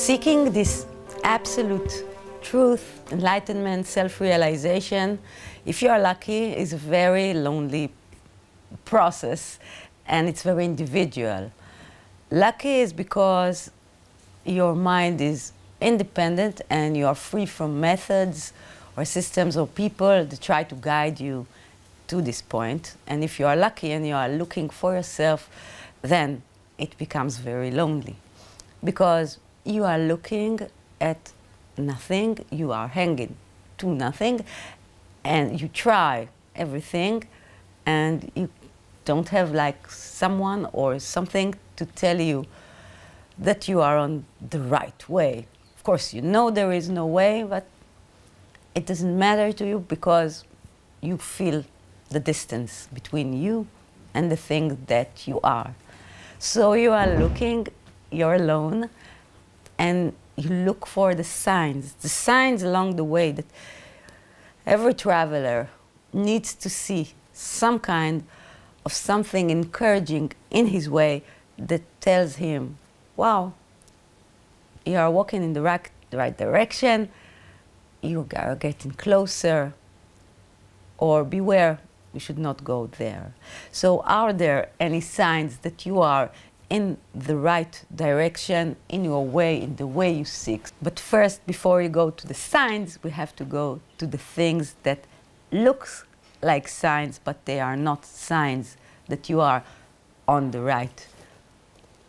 Seeking this absolute truth, enlightenment, self-realization, if you are lucky, is a very lonely process, and it's very individual. Lucky is because your mind is independent and you are free from methods or systems or people that try to guide you to this point. And if you are lucky and you are looking for yourself, then it becomes very lonely, because you are looking at nothing, you are hanging to nothing, and you try everything, and you don't have like someone or something to tell you that you are on the right way. Of course, you know there is no way, but it doesn't matter to you because you feel the distance between you and the thing that you are. So you are looking, you're alone, and you look for the signs along the way that every traveler needs to see some kind of something encouraging in his way that tells him, wow, you are walking in the right direction, you are getting closer, or beware, you should not go there. So are there any signs that you are in the right direction, in your way, in the way you seek? But first, before you go to the signs, we have to go to the things that looks like signs, but they are not signs that you are on the right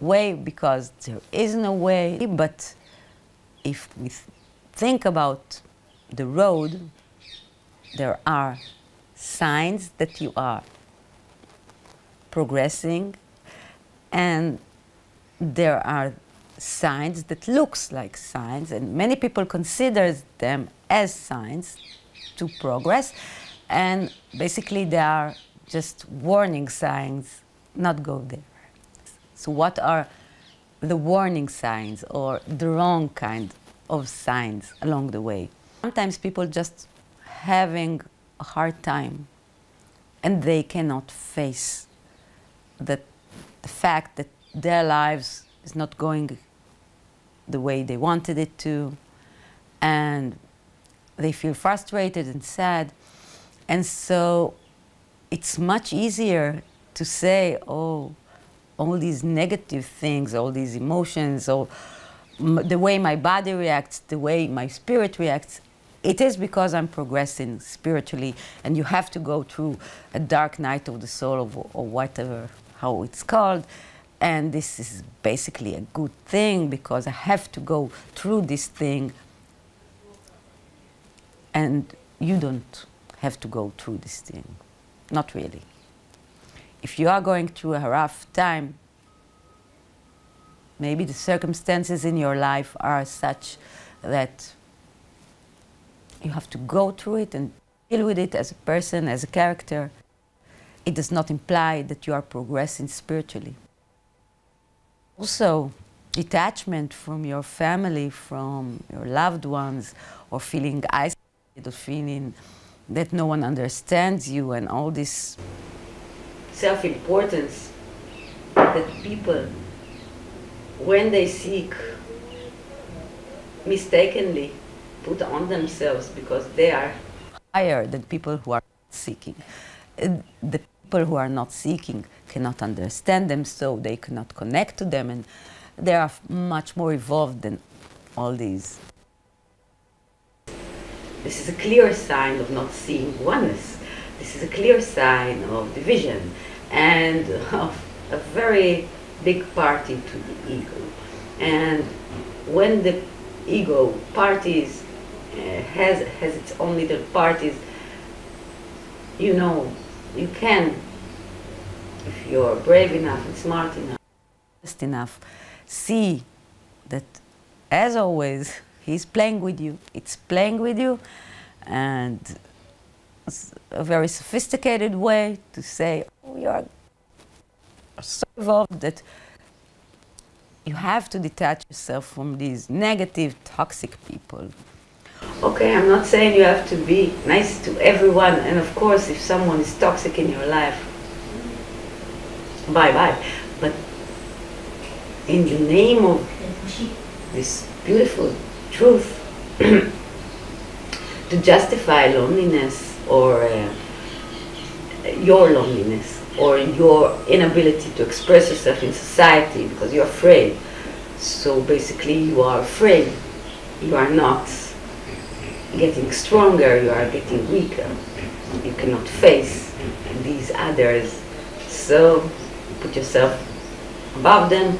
way, because there is no way. But if we think about the road, there are signs that you are progressing, and there are signs that looks like signs, and many people consider them as signs to progress, and basically they are just warning signs, not go there. So what are the warning signs or the wrong kind of signs along the way? Sometimes people just having a hard time and they cannot face the fact that their lives is not going the way they wanted it to, and they feel frustrated and sad. And so it's much easier to say, oh, all these negative things, all these emotions, or the way my body reacts, the way my spirit reacts, it is because I'm progressing spiritually, and you have to go through a dark night of the soul, or whatever, how it's called. And this is basically a good thing because I have to go through this thing, and you don't have to go through this thing. Not really. If you are going through a rough time, maybe the circumstances in your life are such that you have to go through it and deal with it as a person, as a character. It does not imply that you are progressing spiritually. Also, detachment from your family, from your loved ones, or feeling isolated, or feeling that no one understands you, and all this self-importance that people, when they seek, mistakenly put on themselves because they are higher than people who are seeking. The people who are not seeking cannot understand them, so they cannot connect to them, and they are much more evolved than all these. This is a clear sign of not seeing oneness. This is a clear sign of division and of a very big party to the ego. And when the ego parties has its own little parties, you know, you can, if you're brave enough and smart enough, just enough, see that, as always, he's playing with you. It's playing with you, and it's a very sophisticated way to say, oh, you are so evolved that you have to detach yourself from these negative, toxic people. Okay, I'm not saying you have to be nice to everyone, and of course, if someone is toxic in your life, bye-bye. But in the name of this beautiful truth to justify loneliness or your loneliness or your inability to express yourself in society because you're afraid. So basically you are afraid. You are not getting stronger, you are getting weaker. You cannot face these others. So you put yourself above them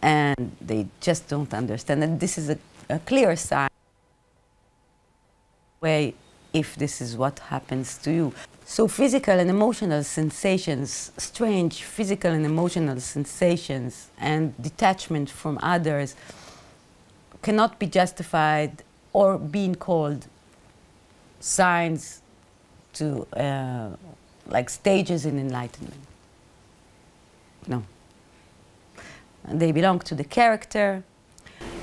and they just don't understand. And this is a clear sign way if this is what happens to you. So physical and emotional sensations, strange physical and emotional sensations and detachment from others cannot be justified or being called signs to like stages in enlightenment. No. They belong to the character,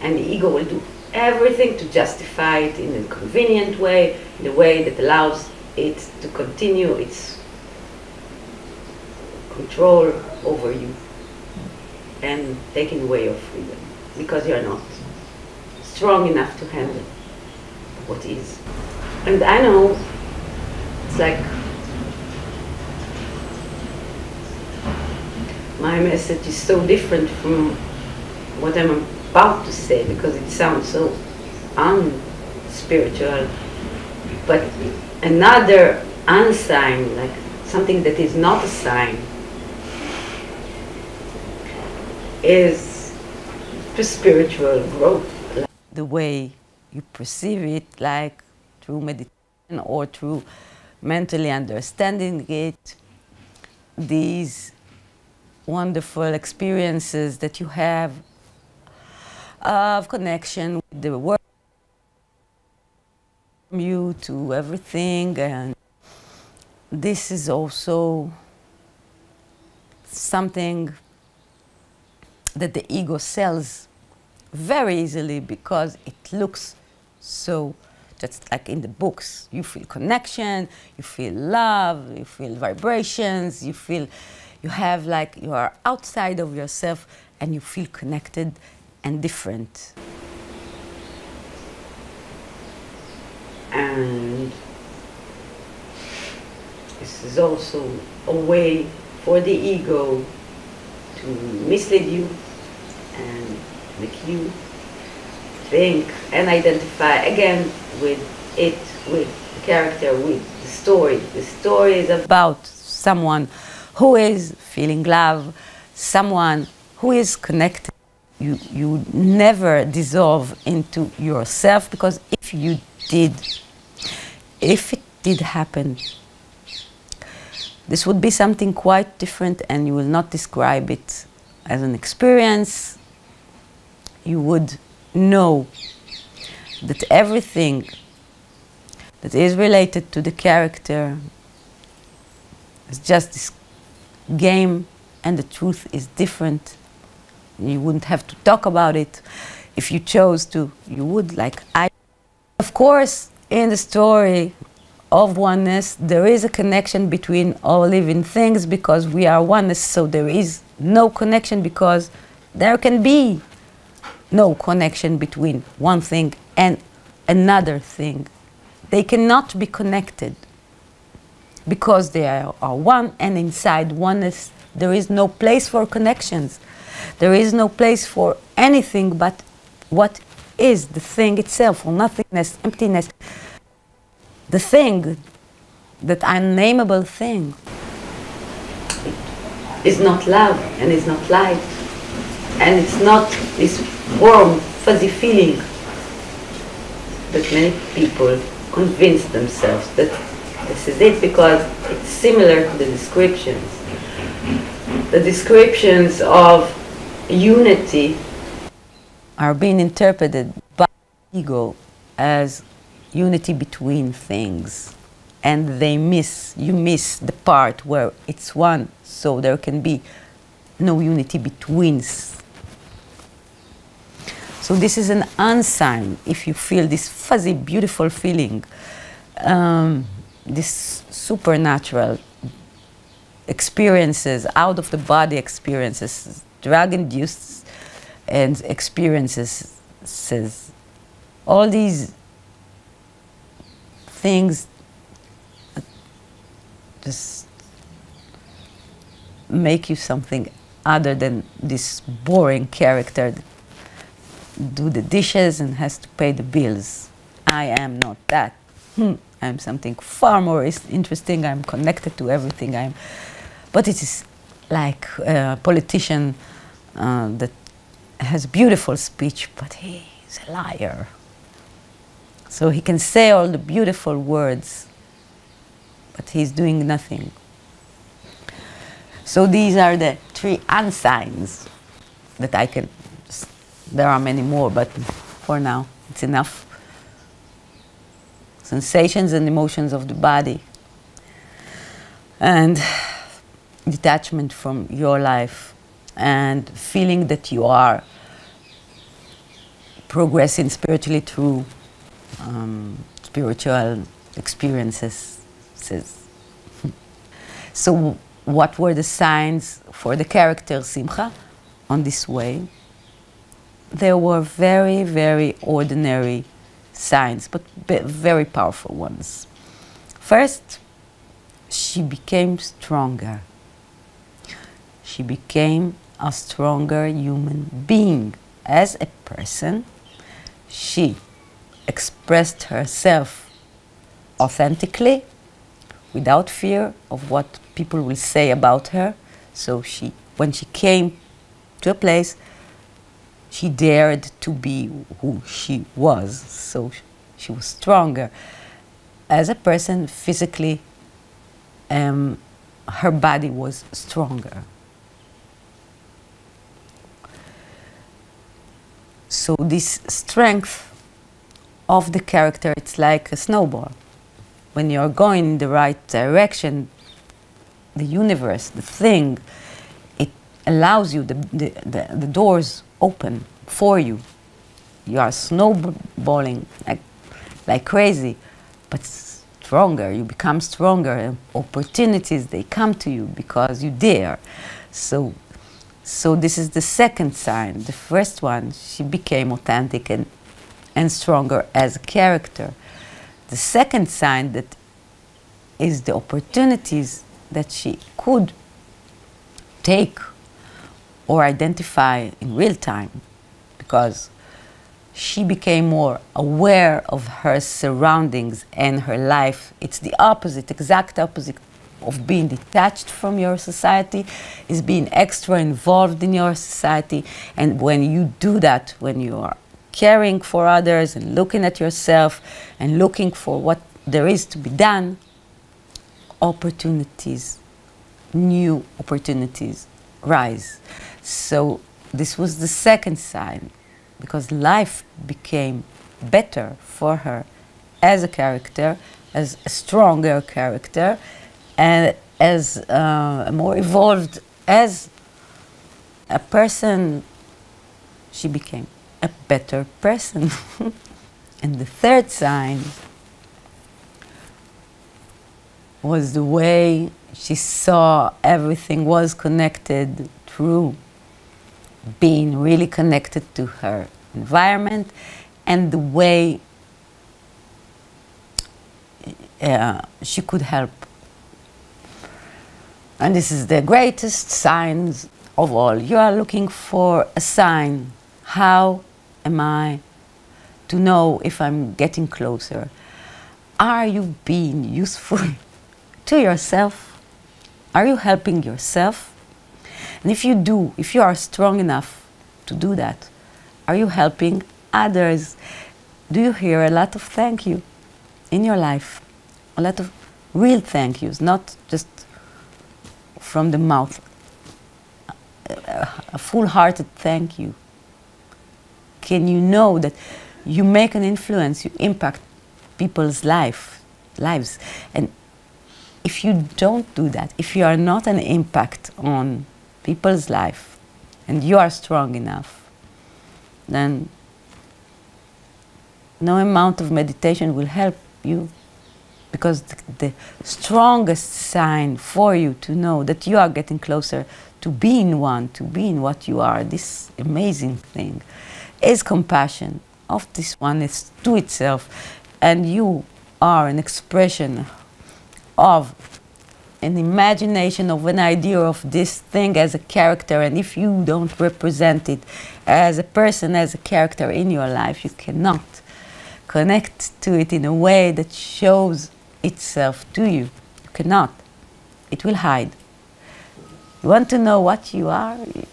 and the ego will do everything to justify it in a convenient way, in a way that allows it to continue its control over you and taking away your freedom because you're not strong enough to handle what is. And I know it's like my message is so different from what I'm about to say because it sounds so unspiritual, but another unsign, like something that is not a sign, is the spiritual growth. The way you perceive it, like through meditation or through mentally understanding it, these wonderful experiences that you have of connection with the world, from you to everything, and this is also something that the ego sells very easily because it looks so, just like in the books, you feel connection, you feel love, you feel vibrations, you feel, you have like, you are outside of yourself and you feel connected and different. And this is also a way for the ego to mislead you and make you think and identify again with it, with the character, with the story. The story is about someone who is feeling love, someone who is connected. You never dissolve into yourself, because if you did, if it did happen, this would be something quite different, and you will not describe it as an experience. You would know that everything that is related to the character is just this game, and the truth is different. You wouldn't have to talk about it. If you chose to, you would, like I. Of course, in the story of oneness, there is a connection between all living things because we are oneness, so there is no connection because there can be no connection between one thing and another thing. They cannot be connected because they are one, and inside oneness there is no place for connections. There is no place for anything but what is the thing itself, or nothingness, emptiness. The thing, that unnameable thing, is not love and is not light, and it's not this warm, fuzzy feeling that many people convince themselves that this is it because it's similar to the descriptions. The descriptions of unity are being interpreted by ego as unity between things, and you miss the part where it's one, so there can be no unity between. So this is an unsign. If you feel this fuzzy, beautiful feeling, this supernatural experiences, out of the body experiences, drug-induced and experiences says all these things just make you something other than this boring character that do the dishes and has to pay the bills. I am not that. I'm something far more interesting. I'm connected to everything. But it is like a politician that has beautiful speech, but he is a liar. So he can say all the beautiful words, but he's doing nothing. So these are the 3 unsigns that I can, there are many more, but for now it's enough. Sensations and emotions of the body, and detachment from your life, and feeling that you are progressing spiritually through spiritual experiences. So what were the signs for the character Simcha on this way? There were very, very ordinary signs, but very powerful ones. First, she became stronger. She became a stronger human being. As a person, she expressed herself authentically, without fear of what people will say about her. So when she came to a place, she dared to be who she was. So she was stronger. As a person, physically, her body was stronger. So this strength of the character, it's like a snowball. When you're going in the right direction, the universe, the thing, it allows you, the doors open for you. You are snowballing like crazy, but stronger. You become stronger, and opportunities, they come to you because you dare. So this is the second sign. The first one, she became authentic and stronger as a character. The second sign that is the opportunities that she could take or identify in real time, because she became more aware of her surroundings and her life. It's the opposite, exact opposite of being detached from your society, is being extra involved in your society. And when you do that, when you are caring for others and looking at yourself and looking for what there is to be done, opportunities, new opportunities rise. So this was the second sign, because life became better for her as a character, as a stronger character, and as more evolved as a person. She became a better person. And the third sign was the way she saw everything was connected through being really connected to her environment, and the way she could help. And this is the greatest signs of all. You are looking for a sign. How am I to know if I'm getting closer? Are you being useful to yourself? Are you helping yourself? And if you do, if you are strong enough to do that, are you helping others? Do you hear a lot of thank you in your life? A lot of real thank yous, not just from the mouth. A full-hearted thank you. Can you know that you make an influence, you impact people's lives? And if you don't do that, if you are not an impact on people's life, and you are strong enough, then no amount of meditation will help you, because the strongest sign for you to know that you are getting closer to being one, to being what you are, this amazing thing, is compassion of this oneness to itself, and you are an expression of an imagination of an idea of this thing as a character, and if you don't represent it as a person, as a character in your life, you cannot connect to it in a way that shows itself to you. You cannot. It will hide. You want to know what you are? You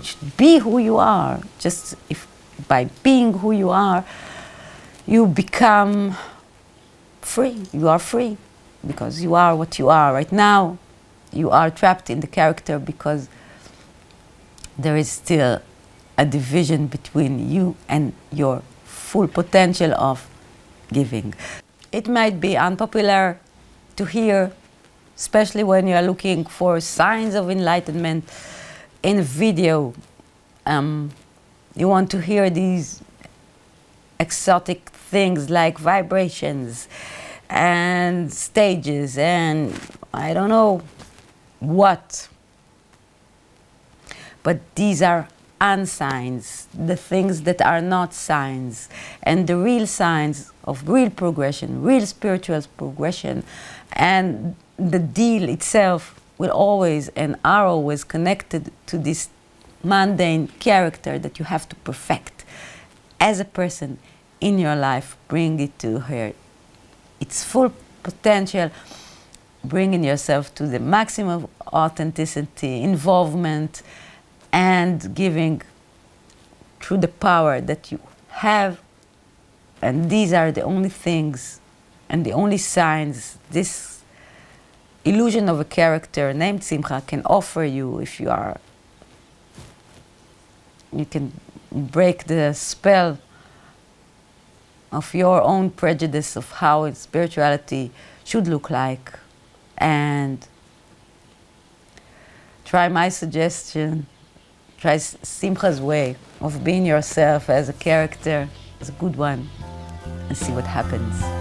should be who you are. Just if by being who you are, you become free. You are free because you are what you are. Right now, you are trapped in the character because there is still a division between you and your full potential of giving. It might be unpopular to hear, especially when you are looking for signs of enlightenment in a video. You want to hear these exotic things like vibrations and stages and I don't know what. But these are unsigns, the things that are not signs. And the real signs of real progression, real spiritual progression, and the deal itself will always and are always connected to this mundane character that you have to perfect as a person in your life. Bring it to her, its full potential, bringing yourself to the maximum authenticity, involvement, and giving through the power that you have. And these are the only things and the only signs this illusion of a character named Simcha can offer you. If you can break the spell of your own prejudice of how spirituality should look like, and try my suggestion. Try Simcha's way of being yourself as a character, as a good one, and see what happens.